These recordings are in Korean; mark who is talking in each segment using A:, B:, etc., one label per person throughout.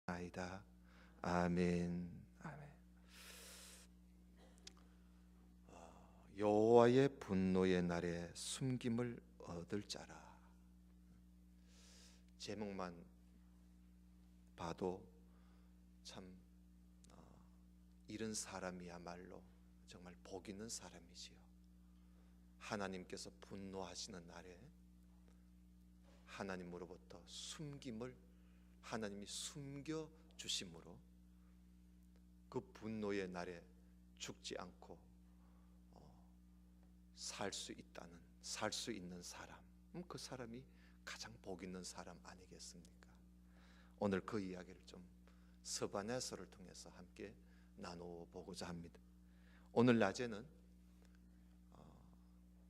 A: 아이다. 아멘. 아멘. 여호와의 분노의 날에 숨김을 얻을 자라. 제목만 봐도 참 이런 사람이야말로 정말 복 있는 사람이지요. 하나님께서 분노하시는 날에 하나님으로부터 숨김을 하나님이 숨겨 주심으로 그 분노의 날에 죽지 않고 살 수 있는 사람, 그 사람이 가장 복 있는 사람 아니겠습니까? 오늘 그 이야기를 좀 스바냐서를 통해서 함께 나눠보고자 합니다. 오늘 낮에는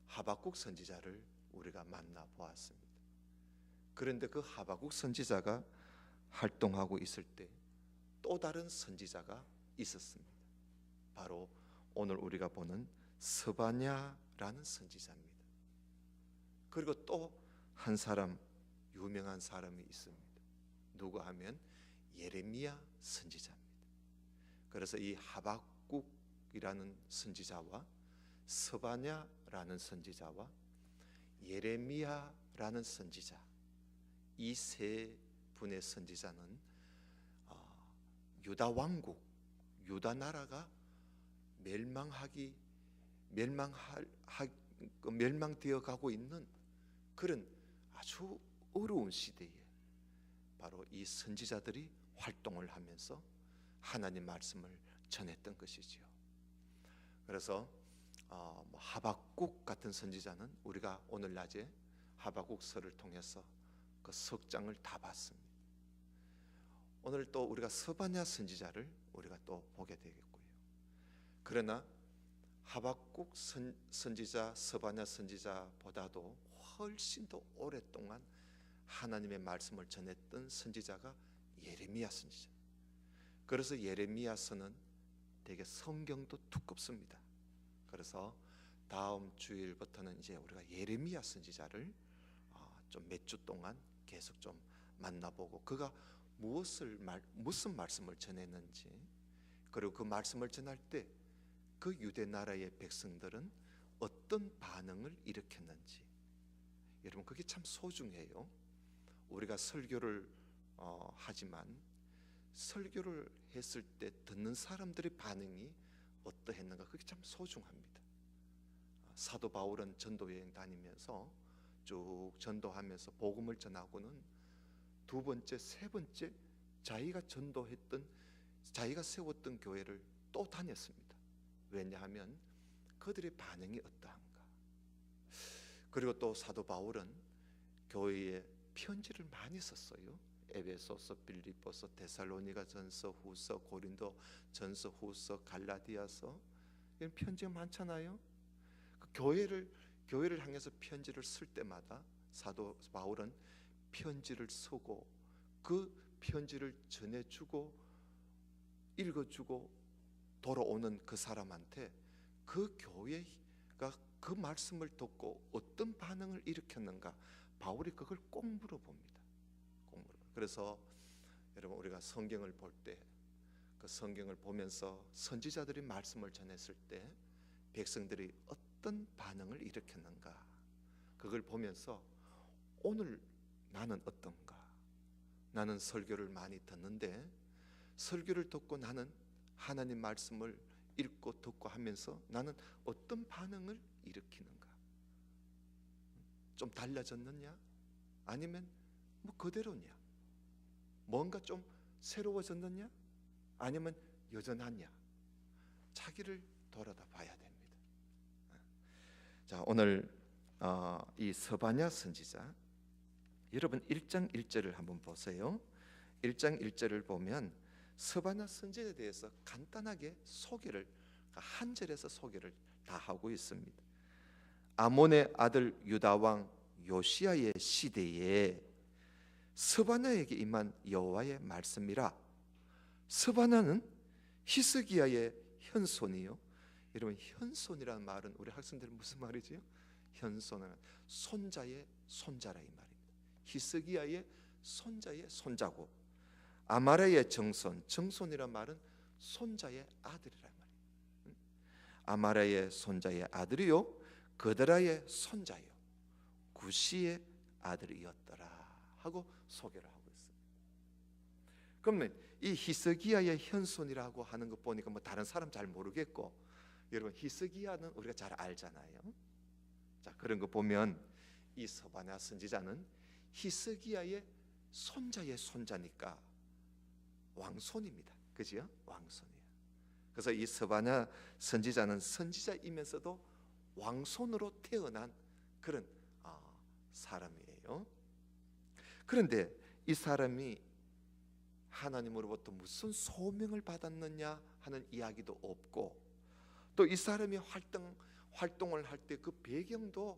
A: 하박국 선지자를 우리가 만나보았습니다. 그런데 그 하박국 선지자가 활동하고 있을 때 또 다른 선지자가 있었습니다. 바로 오늘 우리가 보는 스바냐라는 선지자입니다. 그리고 또 한 사람, 유명한 사람이 있습니다. 누구 하면 예레미야 선지자입니다. 그래서 이 하박국이라는 선지자와 스바냐라는 선지자와 예레미야라는 선지자, 이 세 분의 선지자는 유다 왕국, 유다 나라가 멸망되어 가고 있는 그런 아주 어려운 시대에 바로 이 선지자들이 활동을 하면서 하나님 말씀을 전했던 것이지요. 그래서 하박국 같은 선지자는 우리가 오늘 낮에 하박국서를 통해서 그 석장을 다 봤습니다. 오늘 또 우리가 스바냐 선지자를 우리가 또 보게 되겠고요. 그러나 하박국 선지자, 스바냐 선지자보다도 훨씬 더 오랫동안 하나님의 말씀을 전했던 선지자가 예레미야 선지자. 그래서 예레미야서는 되게 성경도 두껍습니다. 그래서 다음 주일부터는 이제 우리가 예레미야 선지자를 좀 몇 주 동안 계속 좀 만나보고 그가 무슨 말씀을 전했는지, 그리고 그 말씀을 전할 때 그 유대 나라의 백성들은 어떤 반응을 일으켰는지, 여러분 그게 참 소중해요. 우리가 설교를 하지만 설교를 했을 때 듣는 사람들의 반응이 어떠했는가, 그게 참 소중합니다. 사도 바울은 전도 여행 다니면서 쭉 전도하면서 복음을 전하고는 두 번째, 세 번째 자기가 세웠던 교회를 또 다녔습니다. 왜냐하면 그들의 반응이 어떠한가. 그리고 또 사도 바울은 교회에 편지를 많이 썼어요. 에베소서, 빌립보서, 데살로니가 전서, 후서, 고린도 전서, 후서, 갈라디아서, 이런 편지가 많잖아요. 그 교회를 향해서 편지를 쓸 때마다 사도 바울은 편지를 쓰고 그 편지를 전해주고 읽어주고 돌아오는 그 사람한테 그 교회가 그 말씀을 듣고 어떤 반응을 일으켰는가, 바울이 그걸 꼭 물어봅니다. 그래서 여러분 우리가 성경을 볼 때 그 성경을 보면서 선지자들이 말씀을 전했을 때 백성들이 어떤 반응을 일으켰는가, 그걸 보면서 오늘 나는 어떤가. 나는 설교를 많이 듣는데 설교를 듣고 나는 하나님 말씀을 읽고 듣고 하면서 나는 어떤 반응을 일으키는가. 좀 달라졌느냐, 아니면 뭐 그대로냐, 뭔가 좀 새로워졌느냐, 아니면 여전하냐, 자기를 돌아다 봐야 됩니다. 자, 오늘 이 스바냐 선지자, 여러분 1장 1절을 한번 보세요. 1장 1절을 보면 스바냐 선지자에 대해서 간단하게 한 절에서 소개를 다 하고 있습니다. 아몬의 아들 유다 왕 요시야의 시대에 스바냐에게 임한 여호와의 말씀이라. 스바냐는 히스기야의 현손이요. 여러분 현손이라는 말은 우리 학생들은 무슨 말이지요? 현손은 손자의 손자라 이 말입니다. 히스기야의 손자의 손자고 아마레의 정손, 정손이란 말은 손자의 아들이란 말이에요. 아마레의 손자의 아들이요 그드라의 손자요 구시의 아들이었더라 하고 소개를 하고 있습니다. 그러면 이 히스기야의 현손이라고 하는 것 보니까 뭐 다른 사람 잘 모르겠고, 여러분 히스기야는 우리가 잘 알잖아요. 자, 그런 거 보면 이 스바냐 선지자는 히스기야의 손자의 손자니까 왕손입니다. 그죠? 왕손이에요. 그래서 이 스바냐 선지자는 선지자이면서도 왕손으로 태어난 그런 사람이에요. 그런데 이 사람이 하나님으로부터 무슨 소명을 받았느냐 하는 이야기도 없고, 또 이 사람이 활동을 할 때 그 배경도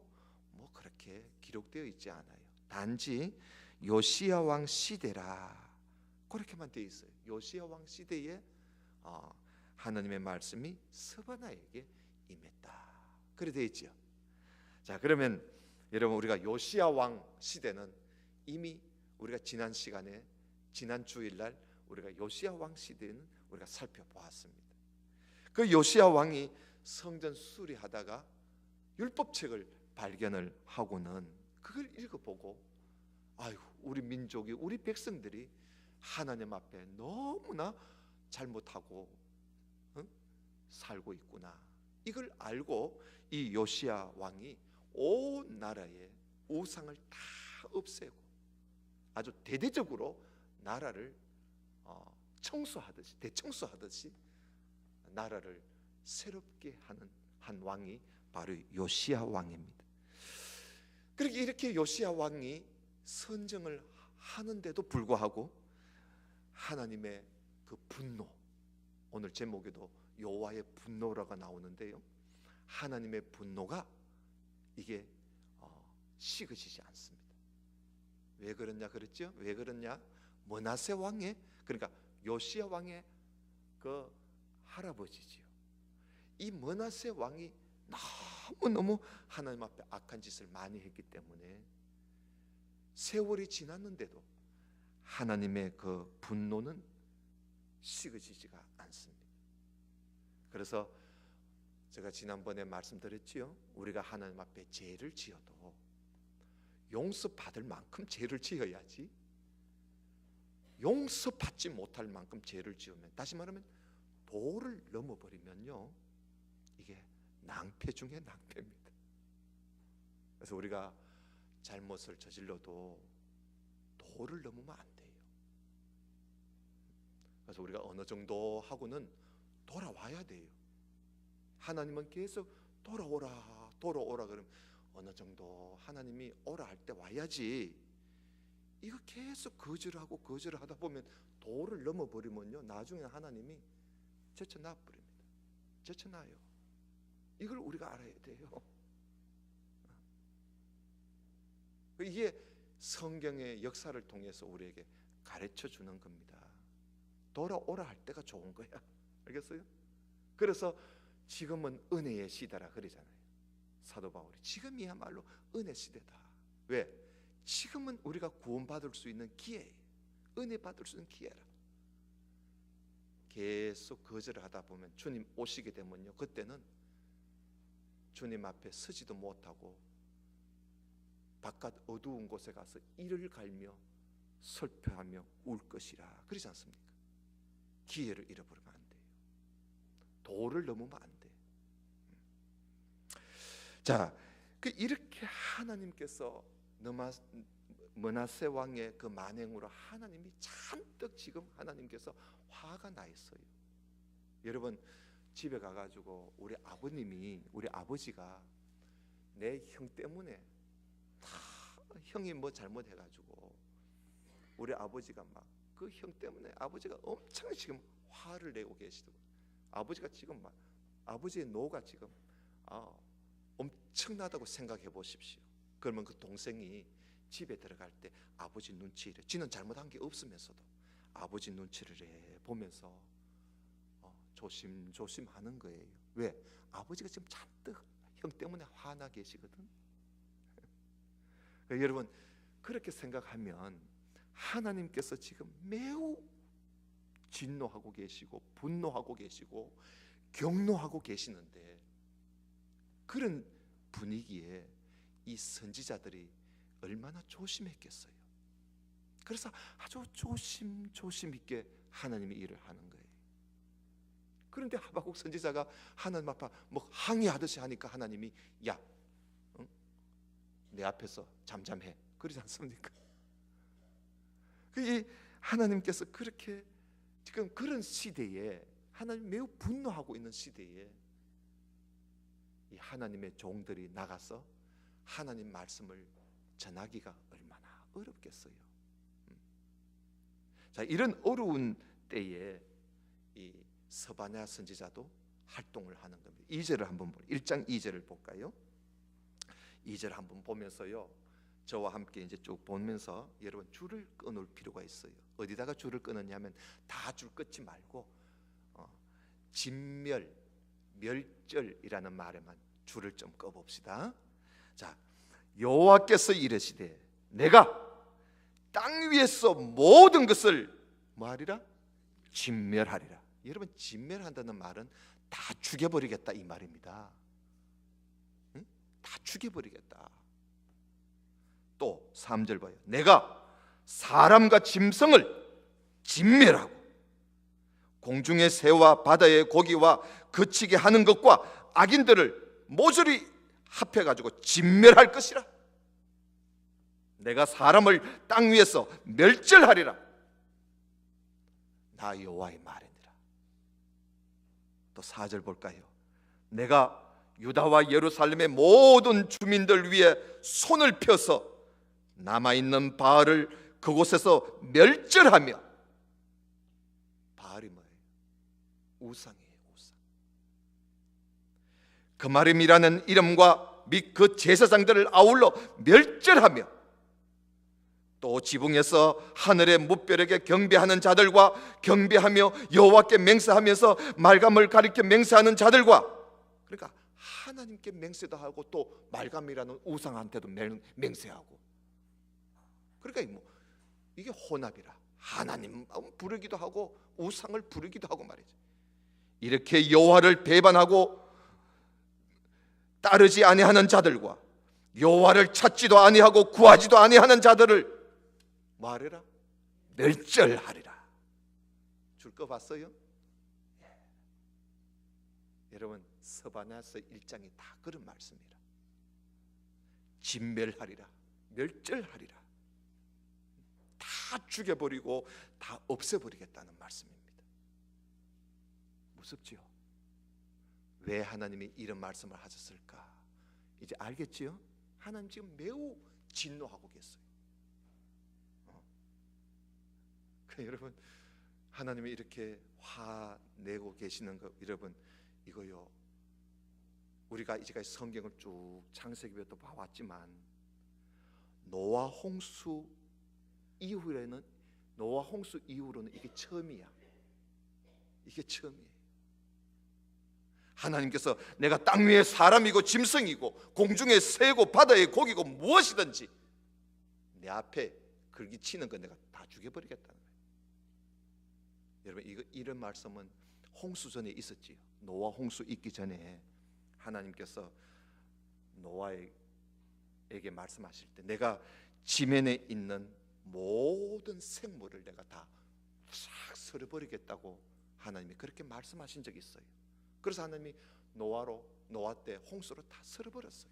A: 뭐 그렇게 기록되어 있지 않아요. 단지 요시야 왕 시대라 그렇게만 되어 있어요. 요시야 왕 시대에 하나님의 말씀이 스바냐에게 임했다 그래 되어 있죠. 자, 그러면 여러분 우리가 요시야 왕 시대는 이미 우리가 지난 시간에 지난 주일날 우리가 요시야 왕 시대는 우리가 살펴보았습니다. 그 요시야 왕이 성전 수리하다가 율법책을 발견을 하고는 그걸 읽어보고, 아이고 우리 민족이 우리 백성들이 하나님 앞에 너무나 잘못하고 살고 있구나, 이걸 알고 이 요시야 왕이 온 나라의 우상을 다 없애고 아주 대대적으로 나라를 청소하듯이 대청소하듯이 나라를 새롭게 하는 한 왕이 바로 요시야 왕입니다. 그렇게 이렇게 요시야 왕이 선정을 하는데도 불구하고 하나님의 그 분노, 오늘 제목에도 여호와의 분노라고 나오는데요, 하나님의 분노가 이게 식어지지 않습니다. 왜 그러냐 그랬죠? 왜 그러냐? 므낫세 왕의, 그러니까 요시야 왕의 그 할아버지지요. 이 므낫세 왕이 너무너무 하나님 앞에 악한 짓을 많이 했기 때문에 세월이 지났는데도 하나님의 그 분노는 식어지지가 않습니다. 그래서 제가 지난번에 말씀드렸지요. 우리가 하나님 앞에 죄를 지어도 용서받을 만큼 죄를 지어야지, 용서받지 못할 만큼 죄를 지으면, 다시 말하면 도를 넘어버리면요, 이게 낭패 중에 낭패입니다. 그래서 우리가 잘못을 저질러도 도를 넘으면 안 돼요. 그래서 우리가 어느 정도 하고는 돌아와야 돼요. 하나님은 계속 돌아오라 돌아오라 그러면 어느 정도 하나님이 오라 할 때 와야지, 이거 계속 거절하고 거절하다 보면 도를 넘어버리면요, 나중에 하나님이 제쳐놔 버립니다. 제쳐놔요. 이걸 우리가 알아야 돼요. 이게 성경의 역사를 통해서 우리에게 가르쳐 주는 겁니다. 돌아오라 할 때가 좋은 거야. 알겠어요? 그래서 지금은 은혜의 시대라 그러잖아요. 사도 바울이 지금이야말로 은혜 시대다. 왜? 지금은 우리가 구원받을 수 있는 기회예요. 은혜 받을 수 있는 기회라. 계속 거절을 하다 보면 주님 오시게 되면요, 그때는 주님 앞에 서지도 못하고 바깥 어두운 곳에 가서 이를 갈며 슬퍼하며 울 것이라 그러지 않습니까? 기회를 잃어버리면 안 돼요. 도를 넘으면 안 돼. 자, 이렇게 하나님께서 므낫세 왕의 그 만행으로 하나님이 잔뜩 지금 하나님께서 화가 나 있어요. 여러분 집에 가가지고 우리 아버지가 내 형 때문에 다 형이 뭐 잘못해가지고 우리 아버지가 막 그 형 때문에 아버지가 엄청 지금 화를 내고 계시더라고요. 아버지가 지금 막 아버지의 노가 지금 엄청나다고 생각해 보십시오. 그러면 그 동생이 집에 들어갈 때 아버지 눈치를, 지는 잘못한 게 없으면서도 아버지 눈치를 보면서 조심조심 하는 거예요. 왜? 아버지가 지금 잔뜩 형 때문에 화나 계시거든. 여러분 그렇게 생각하면 하나님께서 지금 매우 진노하고 계시고 분노하고 계시고 경노하고 계시는데, 그런 분위기에 이 선지자들이 얼마나 조심했겠어요. 그래서 아주 조심 있게 하나님의 일을 하는 거예요. 그런데 하박국 선지자가 하나님 앞에 뭐 항의하듯이 하니까 하나님이 야, 응? 내 앞에서 잠잠해, 그러지 않습니까? 이 하나님께서 그렇게 지금 그런 시대에, 하나님 매우 분노하고 있는 시대에 이 하나님의 종들이 나가서 하나님 말씀을 전하기가 얼마나 어렵겠어요. 자, 이런 어려운 때에 이 스바냐 선지자도 활동을 하는 겁니다. 2절을 한번 1장 2절을 볼까요? 2절 한번 보면서요, 저와 함께 이제 쭉 보면서 여러분 줄을 끊을 필요가 있어요. 어디다가 줄을 끊었냐면 다 줄 끊지 말고 진멸, 멸절이라는 말에만 줄을 좀 꺼봅시다. 자, 여호와께서 이르시되 내가 땅 위에서 모든 것을 뭐하리라? 진멸하리라. 여러분, 진멸한다는 말은 다 죽여버리겠다 이 말입니다. 응? 다 죽여버리겠다. 또 3절 봐요. 내가 사람과 짐승을 진멸하고 공중의 새와 바다의 고기와 거치게 하는 것과 악인들을 모조리 합해가지고 진멸할 것이라. 내가 사람을 땅 위에서 멸절하리라. 나 여호와의 말이니라. 또 4절 볼까요? 내가 유다와 예루살렘의 모든 주민들 위에 손을 펴서 남아있는 바알을 그곳에서 멸절하며. 바알이 뭐예요? 우상이에요, 우상. 그마림이라는 이름과 및 그 제사장들을 아울러 멸절하며, 또 지붕에서 하늘의 무뼈에게 경배하는 자들과 경배하며 여호와께 맹세하면서 말감을 가리켜 맹세하는 자들과, 그러니까 하나님께 맹세도 하고 또 말감이라는 우상한테도 맹세하고, 그러니까 뭐 이게 혼합이라. 하나님 부르기도 하고 우상을 부르기도 하고 말이지. 이렇게 여호와를 배반하고 따르지 아니하는 자들과 여호와를 찾지도 아니하고 구하지도 아니하는 자들을 뭐하리라? 멸절하리라. 줄 거 봤어요? 예. 여러분, 스바냐서 1장이 다 그런 말씀이라. 진멸하리라, 멸절하리라. 다 죽여버리고 다 없애버리겠다는 말씀입니다. 무섭지요? 왜 하나님이 이런 말씀을 하셨을까? 이제 알겠지요? 하나님 지금 매우 진노하고 계세요. 여러분, 하나님이 이렇게 화내고 계시는 거, 여러분 이거요, 우리가 이제까지 성경을 쭉 창세기부터 봐왔지만 노아 홍수 이후로는 이게 처음이야. 이게 처음이에요. 하나님께서 내가 땅 위에 사람이고 짐승이고 공중의 새고 바다의 고기고 무엇이든지 내 앞에 걸기치는 거 내가 다 죽여버리겠다는 거예요. 여러분, 이런 말씀은 홍수 전에 있었지요. 노아 홍수 있기 전에 하나님께서 노아에게 말씀하실 때 내가 지면에 있는 모든 생물을 내가 다 싹 쓸어버리겠다고 하나님이 그렇게 말씀하신 적이 있어요. 그래서 하나님이 노아 때 홍수로 다 쓸어버렸어요.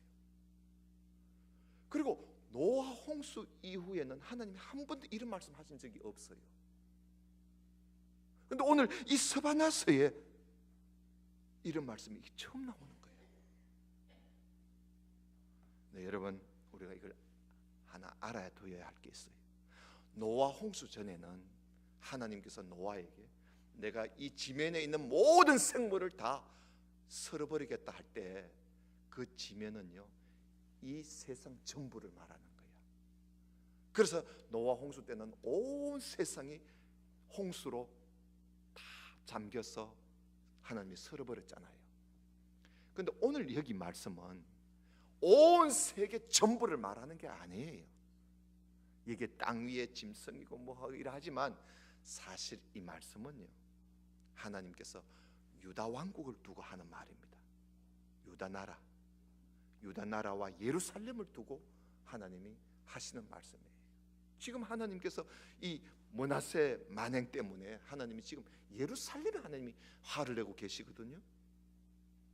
A: 그리고 노아 홍수 이후에는 하나님이 한 번도 이런 말씀하신 적이 없어요. 근데 오늘 이 스바냐서에 이런 말씀이 처음 나오는 거예요. 네, 여러분, 우리가 이걸 하나 알아야 둬야 할 게 있어요. 노아 홍수 전에는 하나님께서 노아에게 내가 이 지면에 있는 모든 생물을 다 쓸어버리겠다 할 때 그 지면은요, 이 세상 전부를 말하는 거야. 그래서 노아 홍수 때는 온 세상이 홍수로 다 잠겨서 하나님이 쓸어버렸잖아요. 그런데 오늘 여기 말씀은 온 세계 전부를 말하는 게 아니에요. 이게 땅 위에 짐승이고 뭐 이러하지만 사실 이 말씀은요, 하나님께서 유다 왕국을 두고 하는 말입니다. 유다 나라와 예루살렘을 두고 하나님이 하시는 말씀이에요. 지금 하나님께서 이 므낫세 만행 때문에 하나님이 지금 예루살렘에 하나님이 화를 내고 계시거든요.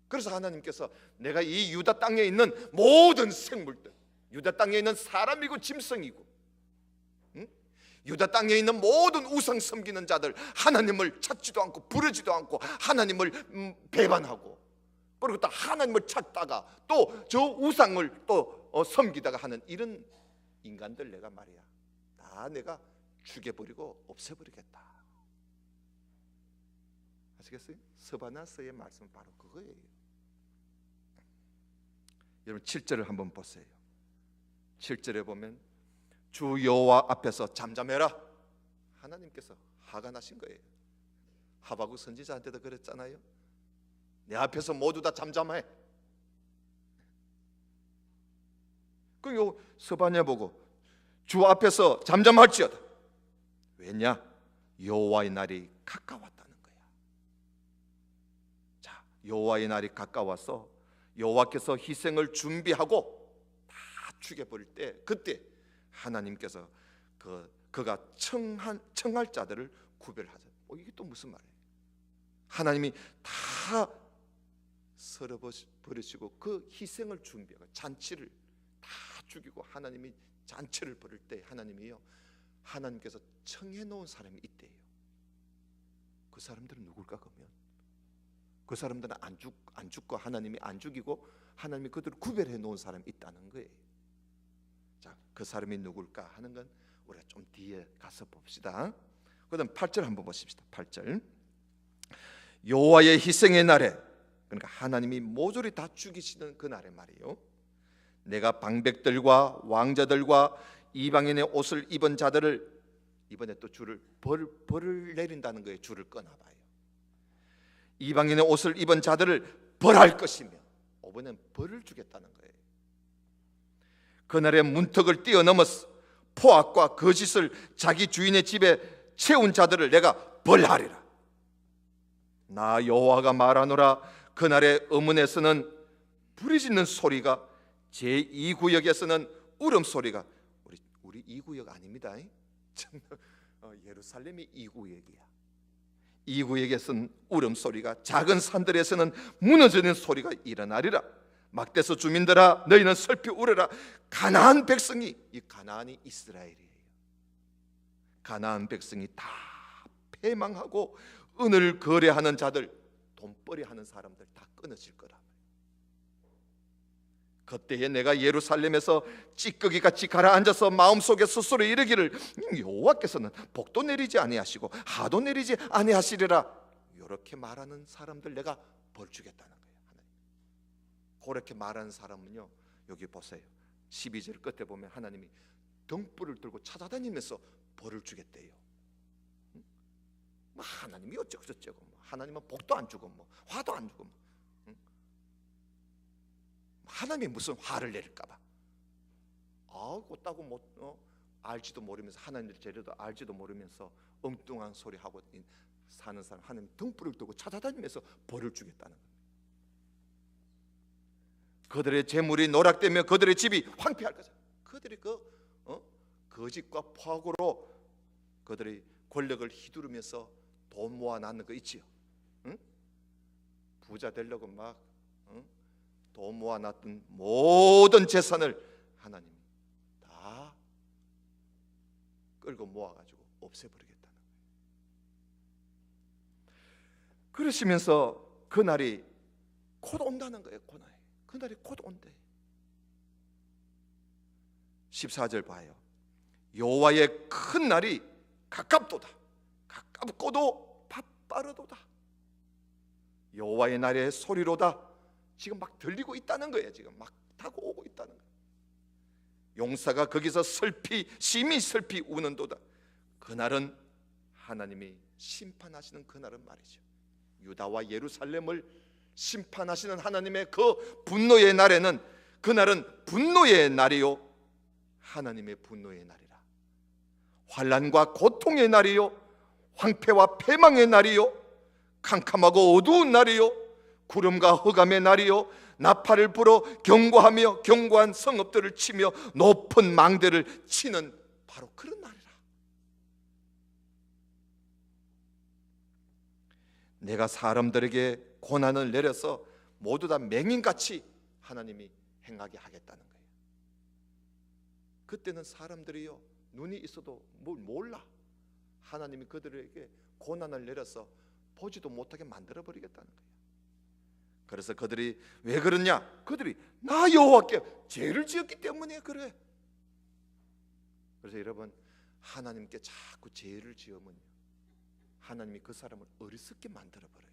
A: 그래서 하나님께서 내가 이 유다 땅에 있는 모든 생물들, 유다 땅에 있는 사람이고 짐승이고, 유다 땅에 있는 모든 우상 섬기는 자들, 하나님을 찾지도 않고 부르지도 않고 하나님을 배반하고, 그리고 또 하나님을 찾다가 또 저 우상을 또 섬기다가 하는 이런 인간들 내가 말이야, 다 내가 죽여버리고 없애버리겠다. 아시겠어요? 스바냐서의 말씀은 바로 그거예요. 여러분 7절을 한번 보세요. 7절에 보면 주 여호와 앞에서 잠잠해라. 하나님께서 화가 나신 거예요. 하박국 선지자한테도 그랬잖아요. 내 앞에서 모두 다 잠잠해. 그 요 스바냐 보고 주 앞에서 잠잠할지어다. 왜냐? 여호와의 날이 가까웠다는 거야. 자, 여호와의 날이 가까워서 여호와께서 희생을 준비하고 다 죽여버릴 때, 그때 하나님께서 그가 청할 자들을 구별하자. 이게 또 무슨 말이에요? 하나님이 다 썰어버리시고 그 희생을 준비하고 잔치를 다 죽이고 하나님이 잔치를 벌일 때 하나님이요, 하나님께서 청해놓은 사람이 있대요. 그 사람들은 누굴까? 그러면 그 사람들은 안 죽고 하나님이 안 죽이고 하나님이 그들을 구별해 놓은 사람이 있다는 거예요. 자, 그 사람이 누굴까 하는 건 우리가 좀 뒤에 가서 봅시다. 그다음 8절 한번 보십시다. 8절 여호와의 희생의 날에, 그러니까 하나님이 모조리 다 죽이시는 그 날에 말이에요, 내가 방백들과 왕자들과 이방인의 옷을 입은 자들을, 이번에 또 줄을 벌을 내린다는 거예요. 줄을 꺼놔봐요. 이방인의 옷을 입은 자들을 벌할 것이며, 이번엔 벌을 주겠다는 거예요. 그날의 문턱을 뛰어넘어서 포악과 거짓을 자기 주인의 집에 채운 자들을 내가 벌하리라. 나 여호와가 말하노라. 그날의 음원에서는 부르짖는 소리가, 제2구역에서는 울음소리가, 우리 2구역 아닙니다. 예루살렘이 2구역이야. 2구역에서는 울음소리가, 작은 산들에서는 무너지는 소리가 일어나리라. 막대서 주민들아, 너희는 슬피 울어라. 가나안 백성이, 이 가나안이 이스라엘이에요. 가나안 백성이 다 패망하고 은을 거래하는 자들, 돈벌이 하는 사람들 다 끊어질 거라. 그때에 내가 예루살렘에서 찌꺼기같이 가라앉아서 마음속에 스스로 이르기를, 여호와께서는 복도 내리지 아니하시고 하도 내리지 아니하시리라. 이렇게 말하는 사람들 내가 벌 주겠다는 거예요. 하나님. 그렇게 말하는 사람은요, 여기 보세요. 12절 끝에 보면 하나님이 등불을 들고 찾아다니면서 벌을 주겠대요. 하나님이 어쩌고 저쩌고, 하나님은 복도 안 주고 화도 안 주고, 하나님이 무슨 화를 내릴까봐 꽃다고 알지도 모르면서, 하나님의 재료도 알지도 모르면서 엉뚱한 소리 하고 사는 사람, 하나님 등불을 두고 찾아다니면서 벌을 주겠다는 거예요. 그들의 재물이 노락되며 그들의 집이 황폐할 거죠. 그들이 거짓과 포악으로 그들의 권력을 휘두르면서 돈 모아놨는 거 있지요. 응? 부자 되려고 막 돈 모아놨던 모든 재산을 하나님이 다 끌고 모아가지고 없애버리겠다는 거예요. 그러시면서 그날이 곧 온다는 거예요. 그날이 곧 온대. 14절 봐요. 여호와의 큰 날이 가깝도다. 가깝고도 바빠르도다. 여호와의 날의 소리로다. 지금 막 들리고 있다는 거예요. 지금 막 타고 오고 있다는 거예요. 용사가 거기서 심히 슬피 우는도다. 그날은 하나님이 심판하시는 그날은 말이죠. 유다와 예루살렘을 심판하시는 하나님의 그 분노의 날에는, 그날은 분노의 날이요, 하나님의 분노의 날이라. 환난과 고통의 날이요, 황폐와 패망의 날이요, 캄캄하고 어두운 날이요, 구름과 흑암의 날이요, 나팔을 불어 경고하며 견고한 성읍들을 치며 높은 망대를 치는 바로 그런 날이라. 내가 사람들에게 고난을 내려서 모두 다 맹인같이 하나님이 행하게 하겠다는 거예요. 그때는 사람들이요, 눈이 있어도 뭘 몰라. 하나님이 그들에게 고난을 내려서 보지도 못하게 만들어버리겠다는 거예요. 그래서 그들이 왜 그러냐? 그들이 나 여호와께 죄를 지었기 때문에 그래. 그래서 여러분, 하나님께 자꾸 죄를 지으면 하나님이 그 사람을 어리석게 만들어버려요.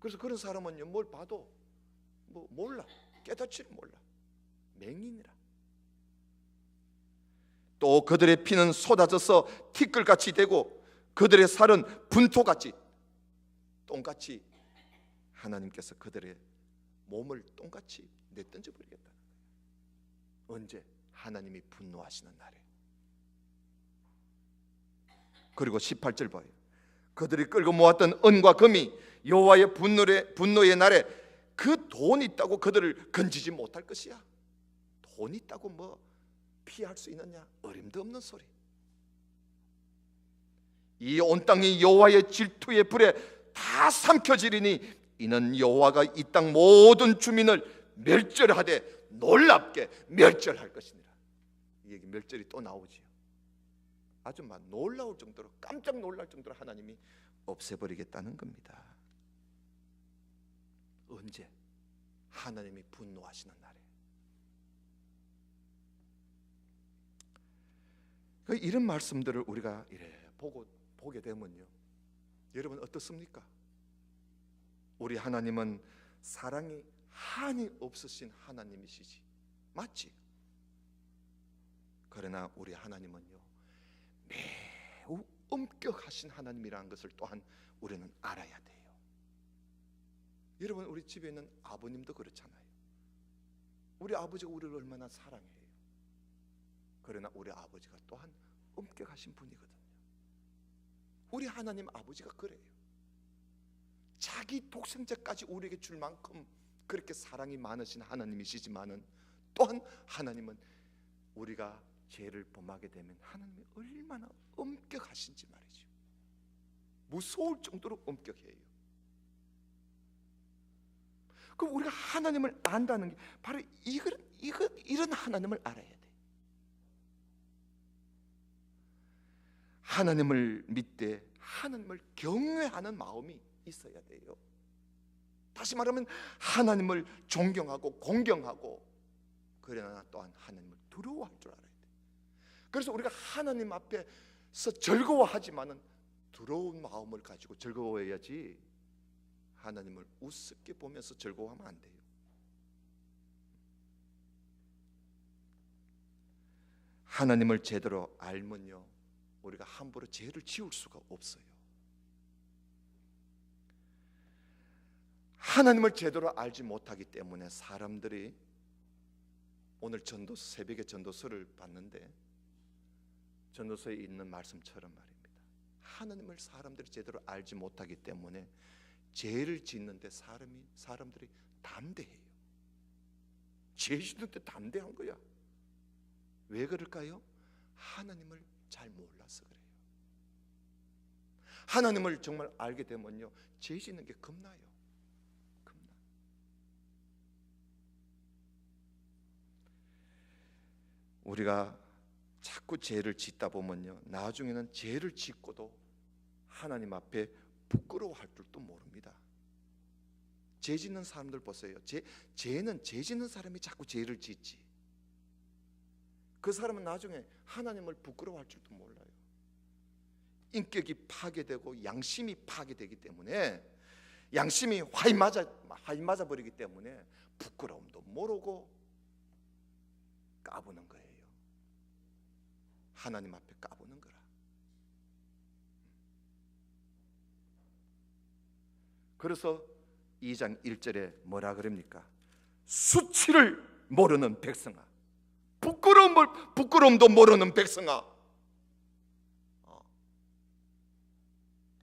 A: 그래서 그런 사람은요, 뭘 봐도 뭐 몰라, 깨닫지를 몰라, 맹인이라. 또 그들의 피는 쏟아져서 티끌같이 되고 그들의 살은 분토같이, 똥같이, 하나님께서 그들의 몸을 똥같이 내던져 버리겠다는 거예요. 언제? 하나님이 분노하시는 날에. 그리고 18절 봐요. 그들이 끌고 모았던 은과 금이 여호와의 분노의 날에 그 돈 있다고 그들을 건지지 못할 것이야. 돈 있다고 뭐 피할 수 있느냐? 어림도 없는 소리. 이 온 땅이 여호와의 질투의 불에 다 삼켜지리니 이는 여호와가 이 땅 모든 주민을 멸절하되 놀랍게 멸절할 것이니라. 이 얘기 멸절이 또 나오지요. 아주 막 놀라울 정도로, 깜짝 놀랄 정도로 하나님이 없애버리겠다는 겁니다. 언제? 하나님이 분노하시는 날에. 이런 말씀들을 우리가 이래 보게 되면요, 여러분 어떻습니까? 우리 하나님은 사랑이 한이 없으신 하나님이시지, 맞지? 그러나 우리 하나님은요, 매우 엄격하신 하나님이라는 것을 또한 우리는 알아야 돼요. 여러분, 우리 집에 있는 아버님도 그렇잖아요. 우리 아버지가 우리를 얼마나 사랑해요. 그러나 우리 아버지가 또한 엄격하신 분이거든요. 우리 하나님 아버지가 그래요. 자기 독생자까지 우리에게 줄 만큼 그렇게 사랑이 많으신 하나님이시지만은 또한 하나님은 우리가 죄를 범하게 되면 하나님이 얼마나 엄격하신지 말이죠. 무서울 정도로 엄격해요. 그럼 우리가 하나님을 안다는 게 바로 이런 하나님을 알아야 돼. 하나님을 믿되 하나님을 경외하는 마음이 있어야 돼요. 다시 말하면 하나님을 존경하고 공경하고, 그러나 또한 하나님을 두려워할 줄 알아야 돼. 그래서 우리가 하나님 앞에서 즐거워하지만은 두려운 마음을 가지고 즐거워해야지, 하나님을 우습게 보면서 즐거워하면 안 돼요. 하나님을 제대로 알면요, 우리가 함부로 죄를 지을 수가 없어요. 하나님을 제대로 알지 못하기 때문에 사람들이, 오늘 새벽에 전도서를 봤는데 전도서에 있는 말씀처럼 말입니다. 하나님을 사람들이 제대로 알지 못하기 때문에 죄를 짓는데 사람들이 담대해요. 죄 짓는데 담대한 거야. 왜 그럴까요? 하나님을 잘 몰라서 그래요. 하나님을 정말 알게 되면요, 죄 짓는 게 겁나요. 겁나. 우리가 자꾸 죄를 짓다 보면요, 나중에는 죄를 짓고도 하나님 앞에 부끄러워할 줄도 모릅니다. 죄 짓는 사람들 보세요. 죄는 죄 짓는 사람이 자꾸 죄를 짓지, 그 사람은 나중에 하나님을 부끄러워할 줄도 몰라요. 인격이 파괴되고 양심이 파괴되기 때문에, 양심이 화이 맞아 버리기 때문에 부끄러움도 모르고 까부는 거예요. 하나님 앞에 까부는 거라. 그래서 2장 1절에 뭐라 그럽니까? 수치를 모르는 백성아, 부끄러움도 모르는 백성아.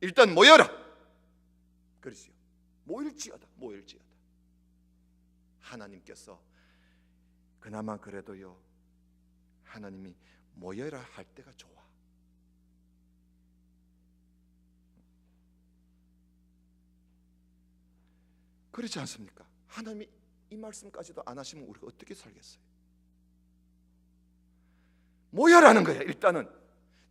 A: 일단 모여라. 그러지요. 모일지어다. 하나님께서 그나마 그래도요, 하나님이 모여라 할 때가 좋아. 그렇지 않습니까? 하나님이 이 말씀까지도 안 하시면 우리가 어떻게 살겠어요? 모여라는 거예요. 일단은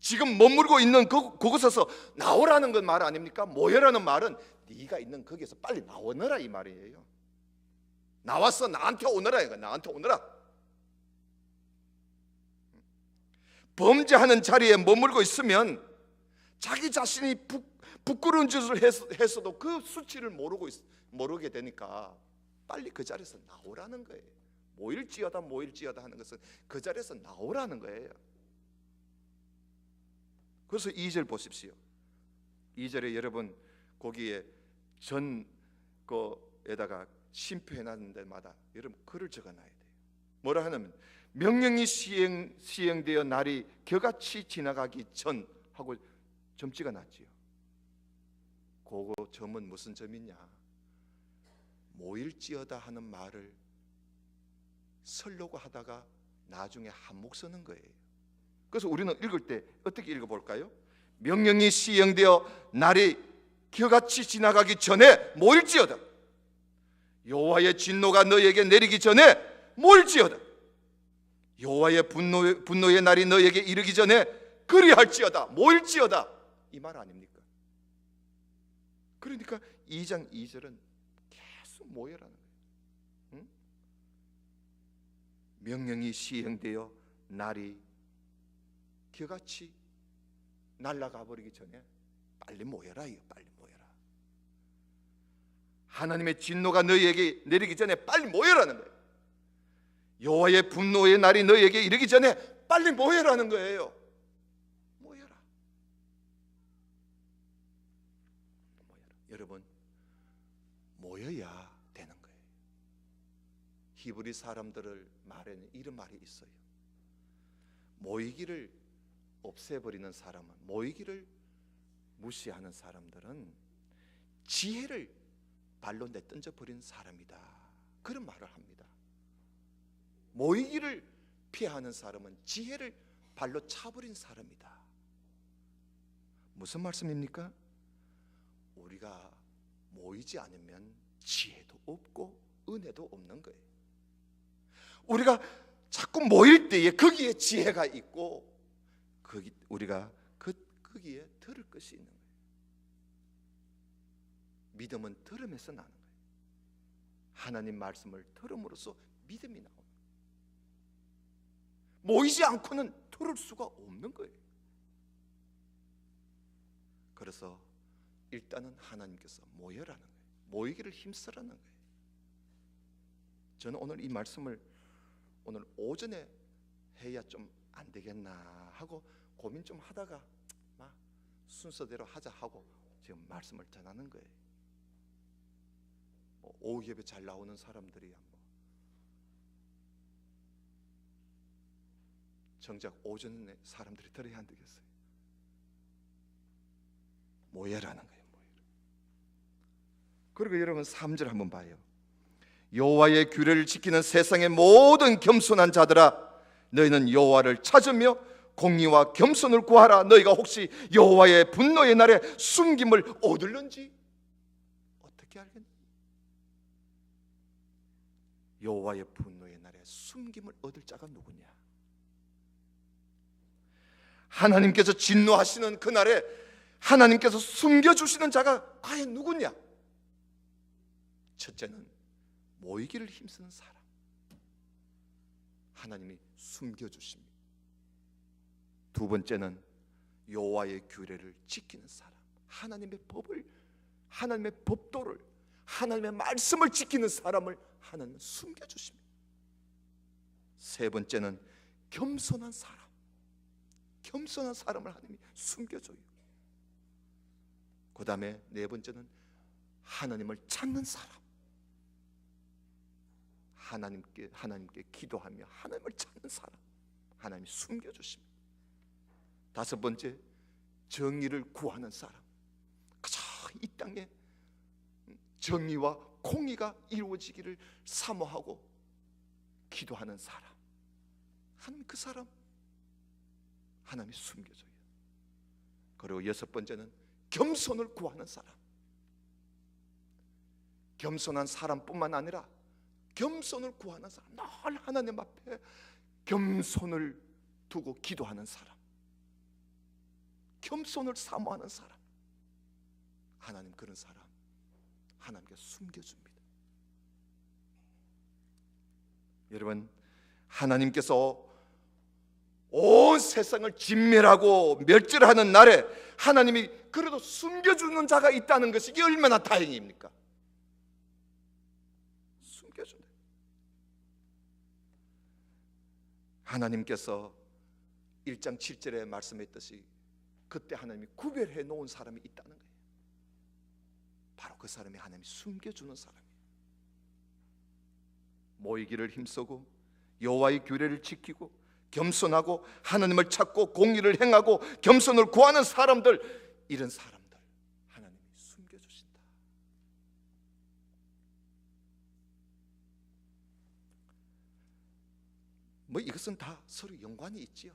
A: 지금 머물고 있는 그곳에서 나오라는 건 말 아닙니까? 모여라는 말은 네가 있는 거기에서 빨리 나오너라 이 말이에요. 나와서 나한테 오너라 이거. 나한테 오너라. 범죄하는 자리에 머물고 있으면 자기 자신이 부끄러운 짓을 했어도 그 수치를 모르게 되니까 빨리 그 자리에서 나오라는 거예요. 모일지어다 하는 것은 그 자리에서 나오라는 거예요. 그래서 2절 보십시오. 2절에 여러분 거기에 거에다가 심표해놨는 데마다 여러분 글을 적어놔야 돼요. 뭐라 하냐면 명령이 시행되어 날이 겨같이 지나가기 전 하고 점 찍어놨지요. 그거 점은 무슨 점이냐? 모일지어다 하는 말을 쓰려고 하다가 나중에 한몫 쓰는 거예요. 그래서 우리는 읽을 때 어떻게 읽어볼까요? 명령이 시행되어 날이 겨같이 지나가기 전에 모일지어다. 여호와의 진노가 너에게 내리기 전에 모일지어다. 여호와의 분노의 날이 너에게 이르기 전에 그리할지어다. 모일지어다. 이 말 아닙니까? 그러니까 2장 2절은 계속 모여라는 거예요. 응? 명령이 시행되어 날이 겨같이 날아가 버리기 전에 빨리 모여라. 빨리 모여라. 하나님의 진노가 너희에게 내리기 전에 빨리 모여라는 거예요. 여호와의 분노의 날이 너희에게 이르기 전에 빨리 모여라는 거예요. 모여라. 여러분, 모여야 되는 거예요. 히브리 사람들을 말에는 이런 말이 있어요. 모이기를 없애버리는 사람은, 모이기를 무시하는 사람들은 지혜를 발로 내던져 버린 사람이다. 그런 말을 합니다. 모이기를 피하는 사람은 지혜를 발로 차버린 사람이다. 무슨 말씀입니까? 우리가 모이지 않으면 지혜도 없고 은혜도 없는 거예요. 우리가 자꾸 모일 때에 거기에 지혜가 있고 우리가 거기에 들을 것이 있는 거예요. 믿음은 들음에서 나는 거예요. 하나님 말씀을 들음으로써 믿음이 나옵니다. 모이지 않고는 들을 수가 없는 거예요. 그래서 일단은 하나님께서 모여라는 거예요. 모이기를 힘쓰라는 거예요. 저는 오늘 이 말씀을 오늘 오전에 해야 좀 안 되겠나 하고 고민 좀 하다가 막 순서대로 하자 하고 지금 말씀을 전하는 거예요. 오후 예배 잘 나오는 사람들이야 정작 오전에 사람들이 들어야 안 되겠어요. 모여라는 거예요. 그리고 여러분 3절 한번 봐요. 여호와의 규례를 지키는 세상의 모든 겸손한 자들아, 너희는 여호와를 찾으며 공의와 겸손을 구하라. 너희가 혹시 여호와의 분노의 날에 숨김을 얻을는지 어떻게 알겠니? 여호와의 분노의 날에 숨김을 얻을 자가 누구냐? 하나님께서 진노하시는 그날에 하나님께서 숨겨주시는 자가 과연 누구냐? 첫째는 모이기를 힘쓰는 사람, 하나님이 숨겨주십니다. 두 번째는 여호와의 규례를 지키는 사람, 하나님의 법을, 하나님의 법도를, 하나님의 말씀을 지키는 사람을 하나님은 숨겨주십니다. 세 번째는 겸손한 사람, 겸손한 사람을 하나님이 숨겨줘요. 그 다음에 네 번째는 하나님을 찾는 사람, 하나님께 기도하며 하나님을 찾는 사람, 하나님이 숨겨주십니다. 다섯 번째, 정의를 구하는 사람, 이 땅에 정의와 공의가 이루어지기를 사모하고 기도하는 사람, 하나님 그 사람 하나님이 숨겨줘요. 그리고 여섯 번째는 겸손을 구하는 사람. 겸손한 사람뿐만 아니라 겸손을 구하는 사람, 늘 하나님 앞에 겸손을 두고 기도하는 사람, 겸손을 사모하는 사람, 하나님 그런 사람 하나님께 숨겨줍니다. 여러분, 하나님께서 온 세상을 진멸하고 멸절하는 날에 하나님이 그래도 숨겨주는 자가 있다는 것이 이게 얼마나 다행입니까? 숨겨준다. 하나님께서 1장 7절에 말씀했듯이 그때 하나님이 구별해 놓은 사람이 있다는 거예요. 바로 그 사람이 하나님이 숨겨주는 사람이에요. 모이기를 힘쓰고 여호와의 규례를 지키고 겸손하고 하나님을 찾고 공의를 행하고 겸손을 구하는 사람들, 이런 사람들 하나님이 숨겨주신다. 뭐 이것은 다 서로 연관이 있지요.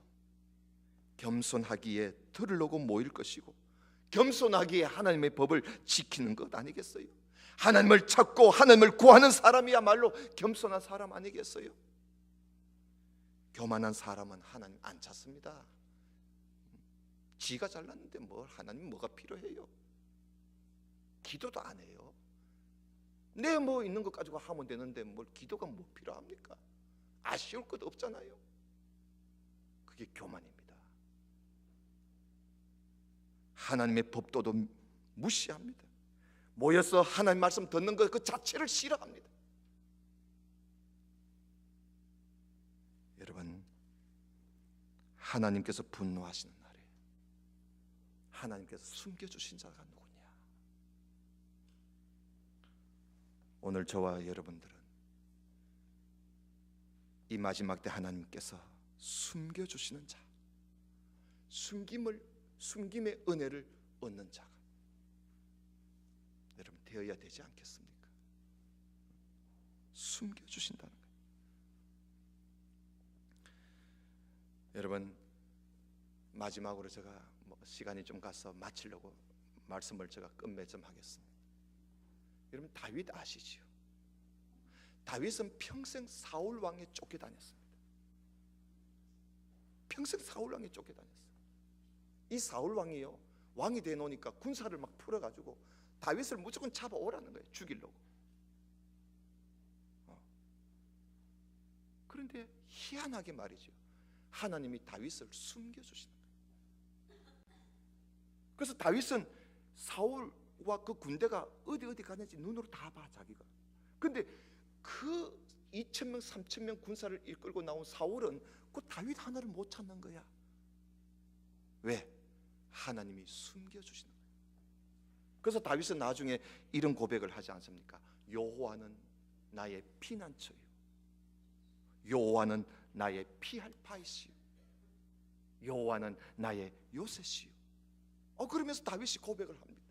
A: 겸손하기에 들을 놓고 모일 것이고 겸손하기에 하나님의 법을 지키는 것 아니겠어요? 하나님을 찾고 하나님을 구하는 사람이야말로 겸손한 사람 아니겠어요? 교만한 사람은 하나님 안 찾습니다. 지가 잘났는데 뭘 하나님 뭐가 필요해요? 기도도 안 해요. 내 뭐 있는 것 가지고 하면 되는데 뭘 기도가 뭐 필요합니까? 아쉬울 것도 없잖아요. 그게 교만입니다. 하나님의 법도도 무시합니다. 모여서 하나님 말씀 듣는 것 그 자체를 싫어합니다. 여러분, 하나님께서 분노하시는 날에 하나님께서 숨겨주신 자가 누구냐? 오늘 저와 여러분들은 이 마지막 때 하나님께서 숨겨주시는 자, 숨김의 은혜를 얻는 자가 여러분 되어야 되지 않겠습니까? 숨겨주신다는 거예요. 여러분, 마지막으로 제가 시간이 좀 가서 마치려고 말씀을 제가 끝맺음 좀 하겠습니다. 여러분, 다윗 아시지요? 다윗은 평생 사울 왕에 쫓겨다녔습니다. 평생 사울 왕에 쫓겨다녔어요. 이 사울 왕이요, 왕이 돼 놓으니까 군사를 막 풀어가지고 다윗을 무조건 잡아오라는 거예요. 죽이려고. 그런데 희한하게 말이죠, 하나님이 다윗을 숨겨주시는 거예요. 그래서 다윗은 사울과 그 군대가 어디 가는지 눈으로 다 봐, 자기가. 근데 그 2,000명 3,000명 군사를 이끌고 나온 사울은 그 다윗 하나를 못 찾는 거야. 왜? 하나님이 숨겨주시는 거예요. 그래서 다윗은 나중에 이런 고백을 하지 않습니까? 여호와는 나의 피난처요, 여호와는 나의 피할 바이시요, 여호와는 나의 요새시요. 그러면서 다윗이 고백을 합니다.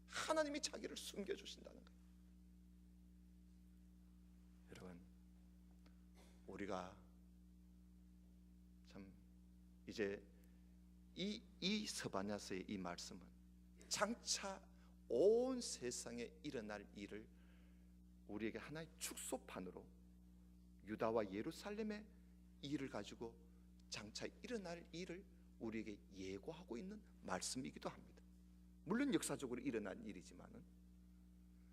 A: 하나님이 자기를 숨겨주신다는 거예요. 여러분, 우리가 참 이제 이 스바냐서의 이 말씀은 장차 온 세상에 일어날 일을 우리에게 하나의 축소판으로 유다와 예루살렘의 일을 가지고 장차 일어날 일을 우리에게 예고하고 있는 말씀이기도 합니다. 물론 역사적으로 일어난 일이지만은,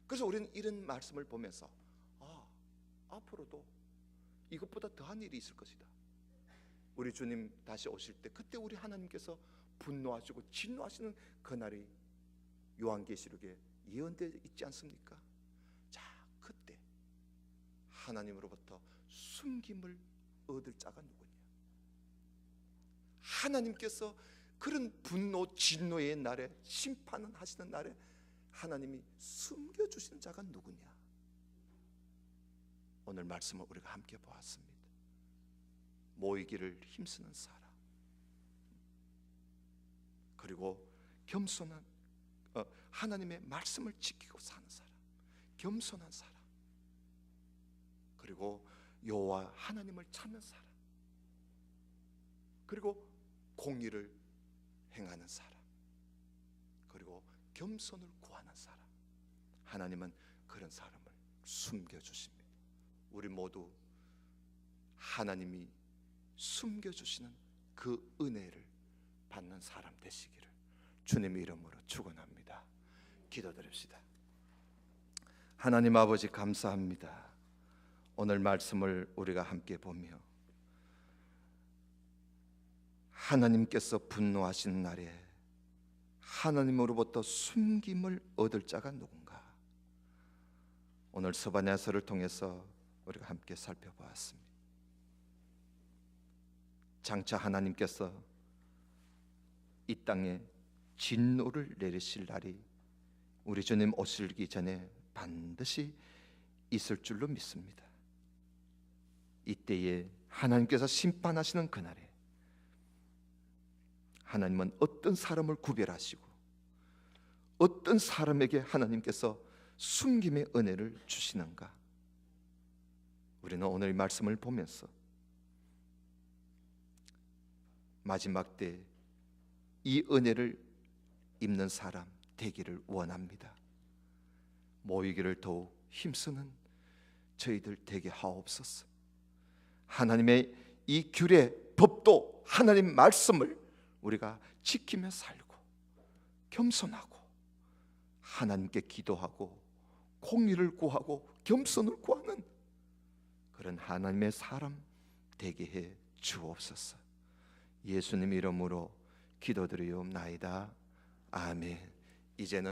A: 그래서 우리는 이런 말씀을 보면서 앞으로도 이것보다 더한 일이 있을 것이다. 우리 주님 다시 오실 때 그때 우리 하나님께서 분노하시고 진노하시는 그날이 요한계시록에 예언되어 있지 않습니까? 자, 그때 하나님으로부터 숨김을 얻을 자가 누구냐? 하나님께서 그런 분노 진노의 날에, 심판을 하시는 날에 하나님이 숨겨주시는 자가 누구냐? 오늘 말씀을 우리가 함께 보았습니다. 모이기를 힘쓰는 사람, 그리고 하나님의 말씀을 지키고 사는 사람, 겸손한 사람, 그리고 여호와 하나님을 찾는 사람, 그리고 공의를 행하는 사람, 그리고 겸손을 구하는 사람. 하나님은 그런 사람을 숨겨주십니다. 우리 모두 하나님이 숨겨주시는 그 은혜를 받는 사람 되시기를 주님의 이름으로 축원합니다. 기도드립시다. 하나님 아버지, 감사합니다. 오늘 말씀을 우리가 함께 보며 하나님께서 분노하신 날에 하나님으로부터 숨김을 얻을 자가 누군가, 오늘 스바냐서를 통해서 우리가 함께 살펴보았습니다. 장차 하나님께서 이 땅에 진노를 내리실 날이 우리 주님 오시기 전에 반드시 있을 줄로 믿습니다. 이때에 하나님께서 심판하시는 그날에 하나님은 어떤 사람을 구별하시고 어떤 사람에게 하나님께서 숨김의 은혜를 주시는가, 우리는 오늘 이 말씀을 보면서 마지막 때 이 은혜를 입는 사람 되기를 원합니다. 모이기를 더욱 힘쓰는 저희들 되게 하옵소서. 하나님의 이 규례, 법도, 하나님 말씀을 우리가 지키며 살고 겸손하고 하나님께 기도하고 공의를 구하고 겸손을 구하는 그런 하나님의 사람 되게 해 주옵소서. 예수님 이름으로 기도드리옵나이다. 아멘. 이제는